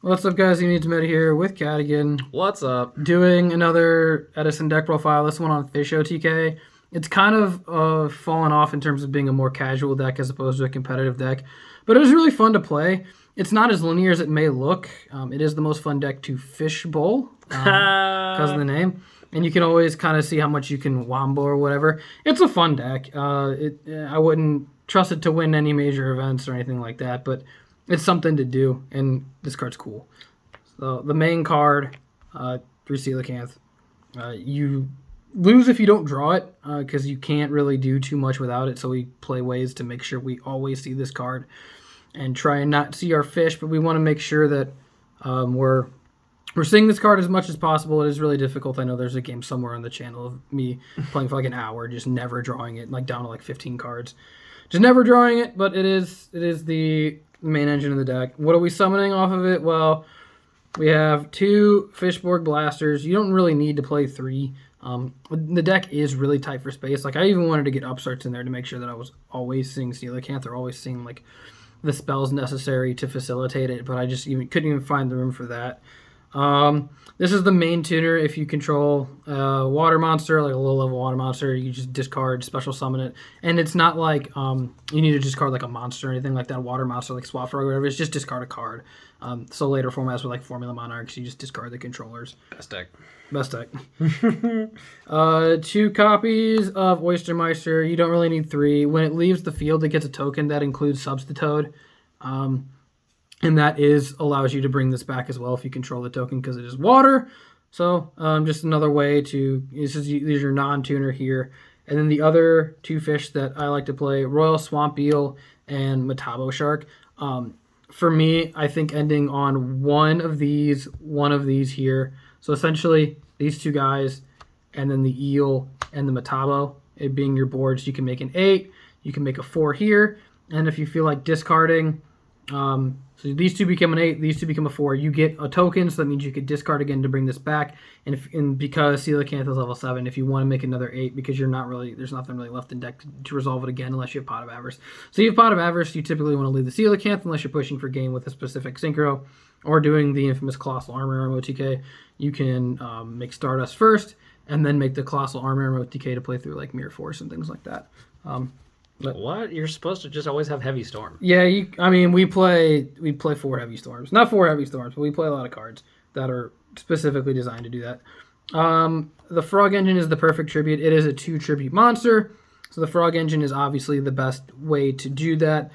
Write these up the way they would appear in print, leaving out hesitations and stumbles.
What's up, guys? You need to meet here with Cat again. What's up? Doing another Edison deck profile. This one on Fish OTK. It's kind of fallen off in terms of being a more casual deck as opposed to a competitive deck, but it was really fun to play. It's not as linear as it may look. It is the most fun deck to fish bowl because of the name, and you can always kind of see how much you can wombo or whatever. It's a fun deck. I wouldn't trust it to win any major events or anything like that, but it's something to do, and this card's cool. So the main card, through Coelacanth, you lose if you don't draw it, because you can't really do too much without it, so we play ways to make sure we always see this card and try and not see our fish, but we want to make sure that we're seeing this card as much as possible. It is really difficult. I know there's a game somewhere on the channel of me playing for like an hour, just never drawing it, like down to like 15 cards. Just never drawing it, but it is the main engine of the deck. What are we summoning off of it? Well, we have 2 Fishborg Blasters. You don't really need to play 3. The deck is really tight for space. Like, I even wanted to get upstarts in there to make sure that I was always seeing Coelacanth or always seeing like the spells necessary to facilitate it, but I just couldn't even find the room for that. This is the main tuner. If you control a water monster, like a low-level water monster, you just discard, special summon it. And it's not like you need to discard like a monster or anything like that. Water monster, like Swap Frog or whatever, it's just discard a card. So later formats with like Formula Monarchs, you just discard the controllers. Best deck. Best deck. 2 copies of Oyster Meister. You don't really need 3. When it leaves the field, it gets a token that includes Substitoad. And that allows you to bring this back as well if you control the token because it is water. So just another way to, these are your non-tuner here. And then the other 2 fish that I like to play, Royal Swap Eel and Metabo-Shark. For me, I think ending on one of these here. So essentially these 2 guys and then the eel and the Metabo, it being your boards. You can make an 8, you can make a 4 here. And if you feel like discarding, so these 2 become an 8, these 2 become a 4. You get a token, so that means you could discard again to bring this back. And because Coelacanth is level 7, if you want to make another 8, because there's nothing really left in deck to resolve it again unless you have Pot of Avarice. So you have Pot of Avarice, you typically want to leave the Coelacanth unless you're pushing for game with a specific synchro or doing the infamous Colossal Armory Arm OTK. You can make Stardust first and then make the Colossal Armory Arm OTK to play through like Mirror Force and things like that. But what? You're supposed to just always have Heavy Storm. Yeah, we play 4 Heavy Storms. Not 4 Heavy Storms, but we play a lot of cards that are specifically designed to do that. The Frog Engine is the perfect tribute. It is a 2 tribute monster, so the Frog Engine is obviously the best way to do that.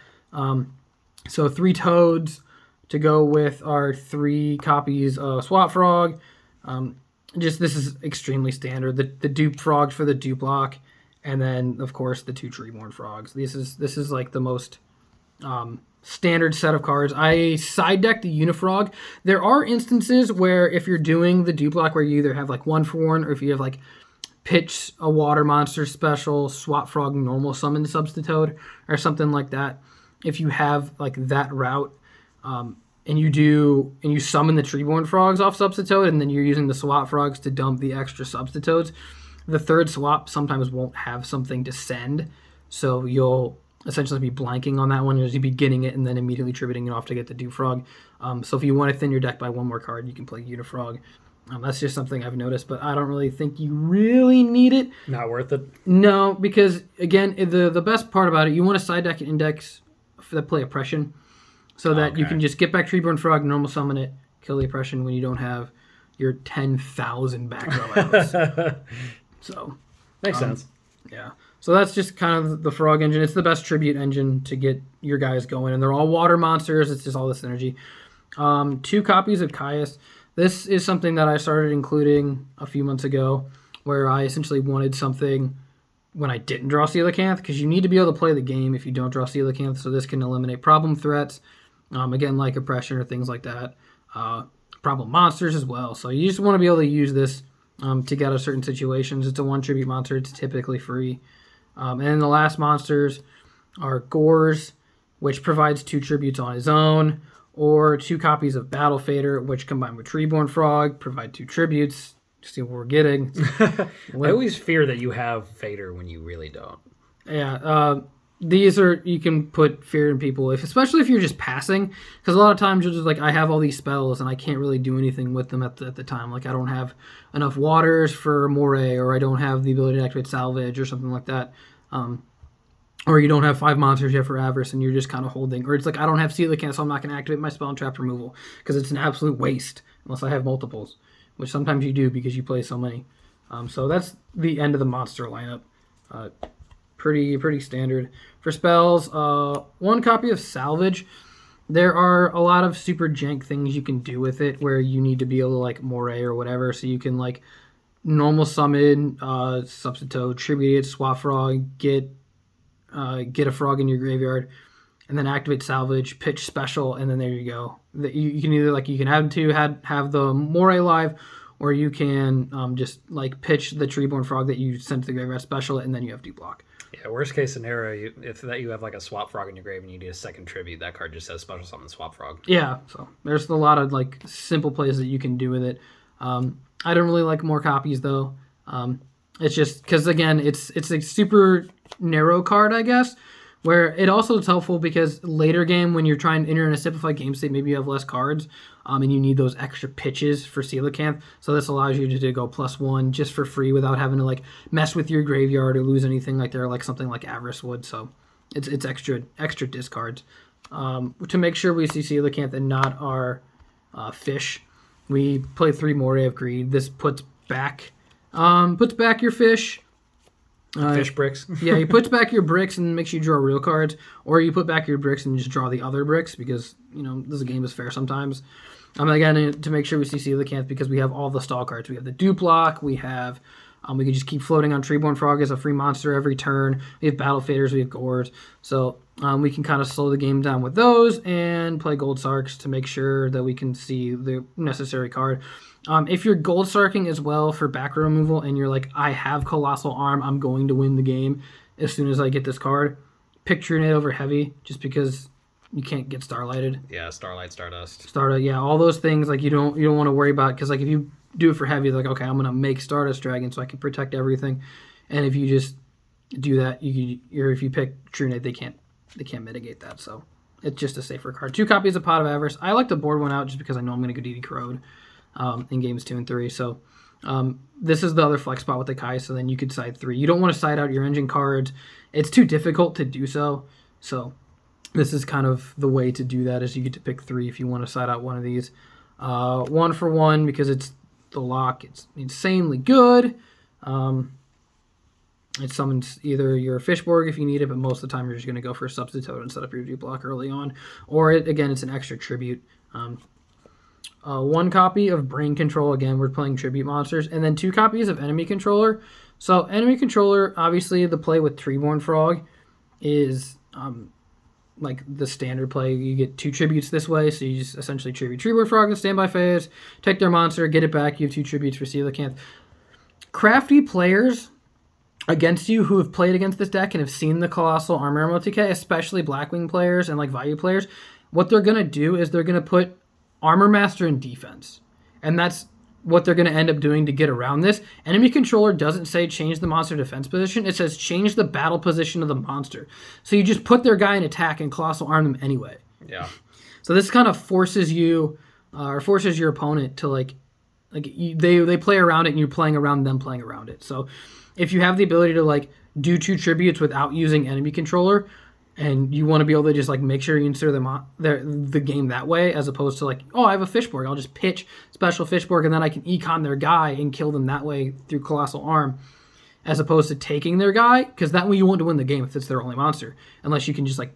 So 3 Toads to go with our 3 copies of Swap Frog. This is extremely standard. The Dupe Frog for the Dupe Lock. And then, of course, the 2 Treeborn Frogs. This is like the most standard set of cards. I side deck the Unifrog. There are instances where if you're doing the Duplock where you either have like 1 for 1 or if you have like pitch a water monster special, Swap Frog normal summon Substitoad or something like that. If you have like that route and you summon the Treeborn Frogs off Substitoad and then you're using the Swap Frogs to dump the extra Substitoads, the 3rd swap sometimes won't have something to send, so you'll essentially be blanking on that one. You'll be getting it and then immediately tributing it off to get the Dupe Frog. So if you want to thin your deck by 1 more card, you can play Unifrog. That's just something I've noticed, but I don't really think you really need it. Not worth it? No, because, again, the best part about it, you want to side deck index that play Oppression, so that you can just get back Treeborn Frog, normal summon it, kill the Oppression when you don't have your 10,000 back row outs. So makes sense. Yeah. So that's just kind of the Frog Engine. It's the best tribute engine to get your guys going, and they're all water monsters. It's just all this energy. 2 copies of Caius. This is something that I started including a few months ago, where I essentially wanted something when I didn't draw Coelacanth, because you need to be able to play the game if you don't draw Coelacanth, so this can eliminate problem threats, again, like Oppression or things like that. Problem monsters as well. So you just want to be able to use this to get out of certain situations. It's a 1 tribute monster. It's typically free. And then the last monsters are Gorz, which provides 2 tributes on his own, or 2 copies of Battle Fader, which combined with Treeborn Frog provide 2 tributes. See what we're getting. I always fear that you have Fader when you really don't. Yeah. these are, you can put fear in people, especially if you're just passing, because a lot of times you're just like, I have all these spells and I can't really do anything with them at the time. Like, I don't have enough waters for Moray, or I don't have the ability to activate Salvage or something like that. Or you don't have 5 monsters yet for Avarice and you're just kind of holding. Or it's like, I don't have Coelacanth, so I'm not going to activate my spell and trap removal because it's an absolute waste unless I have multiples, which sometimes you do because you play so many. So that's the end of the monster lineup. Pretty standard. For spells, 1 copy of Salvage. There are a lot of super jank things you can do with it where you need to be able to, like, Moray or whatever, so you can, like, normal summon Substitoad, tribute it, swap frog, get a frog in your graveyard, and then activate Salvage, pitch special, and then there you go. You can either, like, you can have the Moray live, or you can just, like, pitch the Treeborn Frog that you sent to the graveyard, special it, and then you have deblock. Yeah, worst case scenario, if you have like a swap frog in your grave and you need a second tribute, that card just says special summon swap frog. Yeah, so there's a lot of, like, simple plays that you can do with it. I don't really like more copies though. It's just because, again, it's a super narrow card, I guess, where it also is helpful because later game when you're trying to enter in a simplified game state, maybe you have less cards, and you need those extra pitches for Coelacanth. So this allows you to go +1 just for free without having to, like, mess with your graveyard or lose anything like there, like something like Avarice would. So it's extra discards. To make sure we see Coelacanth and not our fish, we play 3 Moray of Greed. This puts back your fish. Fish bricks. Yeah, he puts back your bricks and makes you draw real cards, or you put back your bricks and just draw the other bricks because, this game is fair sometimes. Again, to make sure we see Coelacanth because we have all the stall cards. We have the Dupe Lock, we have, we can just keep floating on Treeborn Frog as a free monster every turn. We have Battle Faders, we have Gorz. So we can kind of slow the game down with those and play Gold Sarks to make sure that we can see the necessary card. If you're Gold Sarking as well for back row removal and you're like, I have Colossal Arm, I'm going to win the game as soon as I get this card, pick Trunade over Heavy just because you can't get Starlighted. Yeah, Starlight, Stardust. Yeah, all those things, like, you don't want to worry about, because, like, if you do it for Heavy, like, okay, I'm going to make Stardust Dragon so I can protect everything. And if you just do that, or if you pick Trunade, they can't mitigate that. So it's just a safer card. 2 copies of Pot of Avarice. I like to board one out just because I know I'm going to go DD Corrode in games 2 and 3. So this is the other flex spot with the Caius, so then you could side 3. You don't want to side out your engine cards. It's too difficult to do so. So this is kind of the way to do that, is you get to pick 3 if you want to side out one of these. 1 for 1 because it's the lock. It's insanely good. It summons either your Fishborg if you need it, but most of the time you're just going to go for a Substitoad and set up your Duplock early on. Or, again, it's an extra tribute. 1 copy of Brain Control. Again, we're playing tribute monsters. And then 2 copies of Enemy Controller. So Enemy Controller, obviously the play with Treeborn Frog is like the standard play. You get 2 tributes this way, so you just essentially tribute Treeborn Frog in standby phase, take their monster, get it back, you have 2 tributes for Coelacanth. Crafty players against you who have played against this deck and have seen the Colossal Armory Arm OTK, especially Blackwing players and, like, Value players, what they're going to do is they're going to put Armor Master in defense. And that's what they're going to end up doing to get around this. Enemy Controller doesn't say change the monster defense position. It says change the battle position of the monster. So you just put their guy in attack and Colossal Arm them anyway. Yeah. So this kind of forces you, or forces your opponent to, they play around it and you're playing around them playing around it. So if you have the ability to, like, do 2 tributes without using Enemy Controller, and you want to be able to just, like, make sure you insert the game that way, as opposed to, like, oh, I have a Fishborg, I'll just pitch special Fishborg, and then I can econ their guy and kill them that way through Colossal Arm, as opposed to taking their guy, because that way you want to win the game if it's their only monster, unless you can just, like,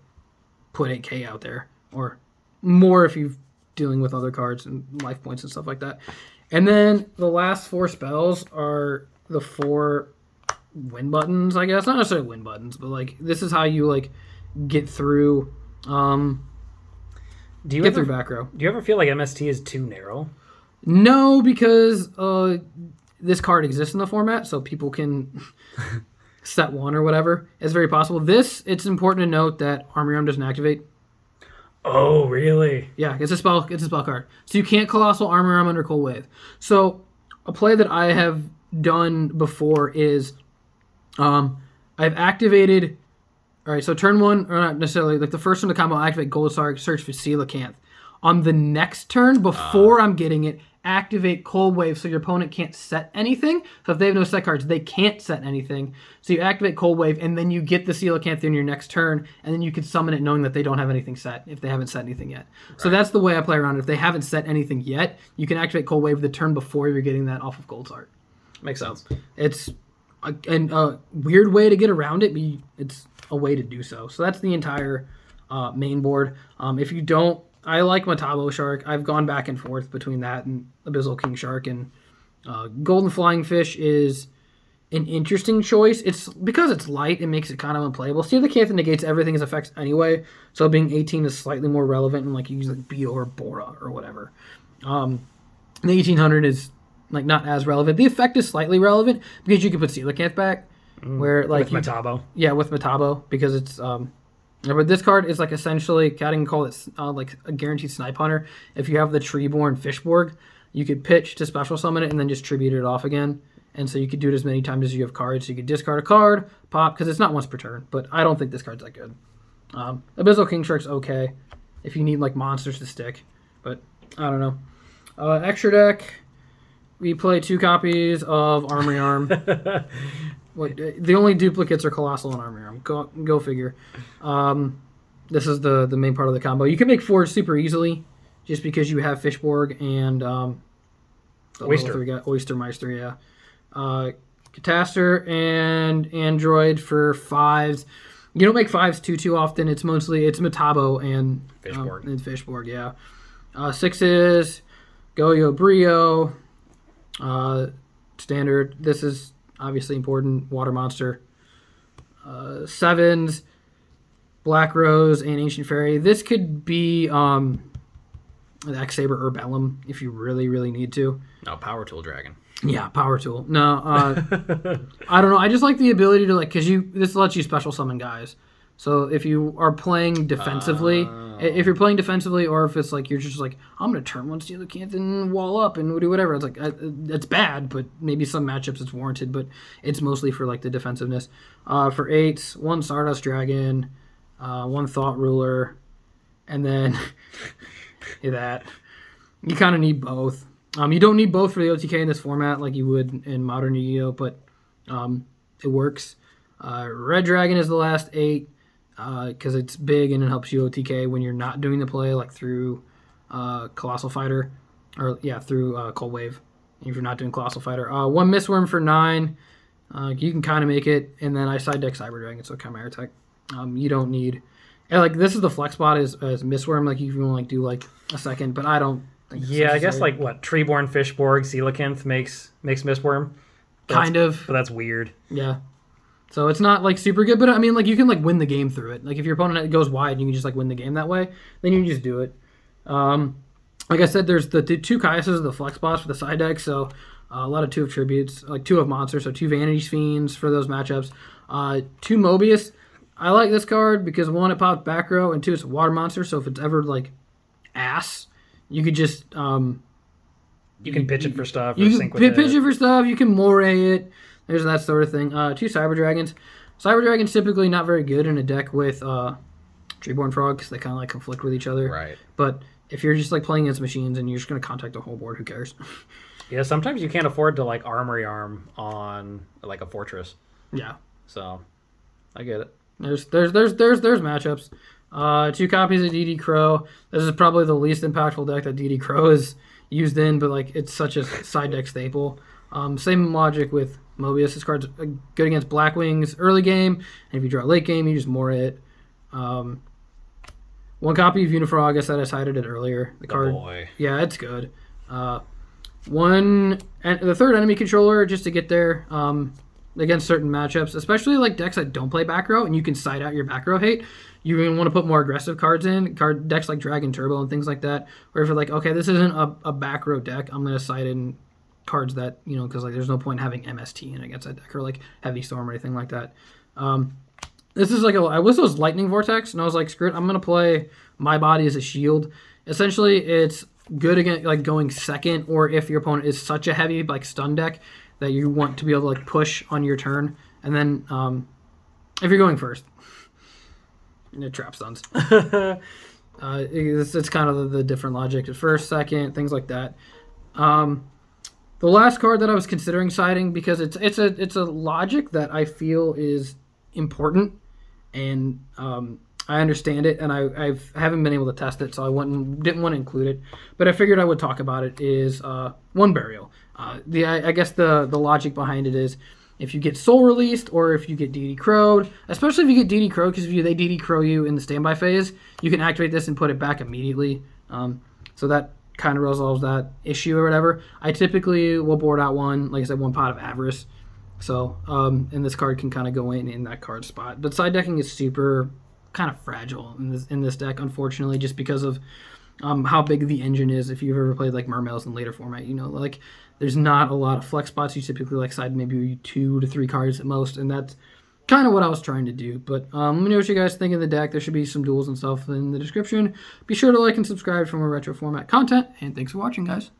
put 8k out there, or more if you're dealing with other cards and life points and stuff like that. And then the last 4 spells are the 4 win buttons, I guess. Not necessarily win buttons, but, like, this is how you, like, get through through back row. Do you ever feel like MST is too narrow? No, because this card exists in the format, so people can set 1 or whatever. It's very possible. It's important to note that Armory Arm doesn't activate. Oh, really? Yeah, it's a spell card. So you can't Colossal Armory Arm under Cold Wave. So a play that I have done before is I've activated All right, so turn 1, or not necessarily, like the first one to combo, activate Gold Sarcophagus, search for Coelacanth. On the next turn, before I'm getting it, activate Cold Wave so your opponent can't set anything. So if they have no set cards, they can't set anything. So you activate Cold Wave, and then you get the Coelacanth in your next turn, and then you can summon it knowing that they don't have anything set if they haven't set anything yet. Right. So that's the way I play around it. If they haven't set anything yet, you can activate Cold Wave the turn before you're getting that off of Gold Sarc. Makes sense. It's a weird way to get around it, but it's a way to do so. So that's the entire main board. If you don't, I like Metabo-Shark. I've gone back and forth between that and Abyssal King Shark, and Golden Flying Fish is an interesting choice. It's because it's light, it makes it kind of unplayable. Coelacanth negates everything's effects anyway, so being 18 is slightly more relevant, and like you use like Beetle or Bora or whatever. The 1800 is like not as relevant. The effect is slightly relevant because you can put Coelacanth back, where like with Metabo. Yeah, with Metabo, because it's but this card is like essentially, I can call it like a guaranteed snipe hunter. If you have the Treeborn Fishborg, you could pitch to special summon it and then just tribute it off again. And so you could do it as many times as you have cards. So you could discard a card, pop, because it's not once per turn. But I don't think this card's that good. Abyssal King Shark's okay if you need like monsters to stick. But I don't know. Extra deck, we play 2 copies of Armory Arm. The only duplicates are Colossal and Armory Arm. Go figure. This is the main part of the combo. You can make 4 super easily, just because you have Fishborg and Oyster Meister. Yeah, Catastor and Android for 5s. You don't make 5s too often. It's Metabo and Fishborg. Yeah, 6s Goyo Brio. Standard. This is obviously important. Water Monster. 7s, Black Rose and Ancient Fairy. This could be an X-Saber or Bellum if you really, really need to. No, Power Tool Dragon. Yeah, Power Tool. No, I don't know. I just like the ability to this lets you special summon guys. So if you are playing defensively, or if it's like you're just like, I'm gonna turn 1 Coelacanth and wall up and do whatever. It's like it's bad, but maybe some matchups it's warranted. But it's mostly for like the defensiveness. For 8s, 1 Stardust Dragon, 1 Thought Ruler, and then that you kind of need both. You don't need both for the OTK in this format like you would in Modern Yu-Gi-Oh, but it works. Red Dragon is the last 8. Because it's big and it helps you OTK when you're not doing the play, like through Colossal Fighter, through Cold Wave. If you're not doing Colossal Fighter, 1 Mist Wurm for 9. You can kind of make it, and then I side deck Cyber Dragon, so Chimeratech. You don't need, and like this is the flex spot as Mist Wurm. Like you can like do like a second, but I don't. Yeah, I guess like what Treeborn Fishborg Coelacanth makes Mist Wurm. Kind of, but that's weird. Yeah. So it's not like super good, but I mean, like you can like win the game through it. Like if your opponent goes wide, and you can just like win the game that way. Then you can just do it. Like I said, there's the 2 Caiuses, the flex spots for the side deck. So a lot of 2 of tributes, like 2 of monsters, so 2 Vanity Fiends for those matchups. 2 Mobius. I like this card because 1, it pops back row, and 2, it's a water monster. So if it's ever like ass, you could just you can pitch it for stuff. You can pitch it for stuff. You can moray it. There's that sort of thing. 2 Cyber Dragons. Cyber Dragons typically not very good in a deck with Treeborn Frog because they kind of like conflict with each other. Right. But if you're just like playing against machines and you're just going to contact the whole board, who cares? Yeah, sometimes you can't afford to like Armory Arm on like a fortress. Yeah. So I get it. There's matchups. 2 copies of DD Crow. This is probably the least impactful deck that DD Crow is used in, but like it's such a side deck staple. Same logic with Mobius. This card's good against Black Wings early game, and if you draw late game, you just moray it. 1 copy of Unifrog. I guess that I cited it earlier. The card, boy. Yeah, it's good. The 3rd enemy controller just to get there against certain matchups, especially like decks that don't play back row, and you can side out your back row hate. You're going to want to put more aggressive cards in, decks like Dragon Turbo and things like that. Or if you're like, okay, this isn't a back row deck, I'm going to side in cards that, because like there's no point in having MST in against that deck or like Heavy Storm or anything like that. This is like I was those Lightning Vortex, and I was like, screw it, I'm gonna play My Body as a shield. Essentially, it's good against like going second, or if your opponent is such a heavy like stun deck that you want to be able to like push on your turn, and then if you're going first. trap stuns. It's kind of the different logic at first, second, things like that. The last card that I was considering siding, because it's a logic that I feel is important, and I understand it, and I haven't been able to test it, so I didn't want to include it, but I figured I would talk about it. Is one burial. I guess the logic behind it is, if you get soul released or if you get DD crowed, especially if you get DD crowed, because if they DD crow you in the standby phase, you can activate this and put it back immediately. So that kind of resolves that issue or whatever. I typically will board out one, like I said, one Pot of Avarice. So, and this card can kind of go in that card spot. But side decking is super kind of fragile in this deck, unfortunately, just because of how big the engine is. If you've ever played like Mermails in later format, you know, like there's not a lot of flex spots. You typically like side maybe 2 to 3 cards at most, and that's kind of what I was trying to do. But let me know what you guys think of the deck. There should be some duels and stuff in the description. Be sure to like and subscribe for more retro format content, and thanks for watching, guys.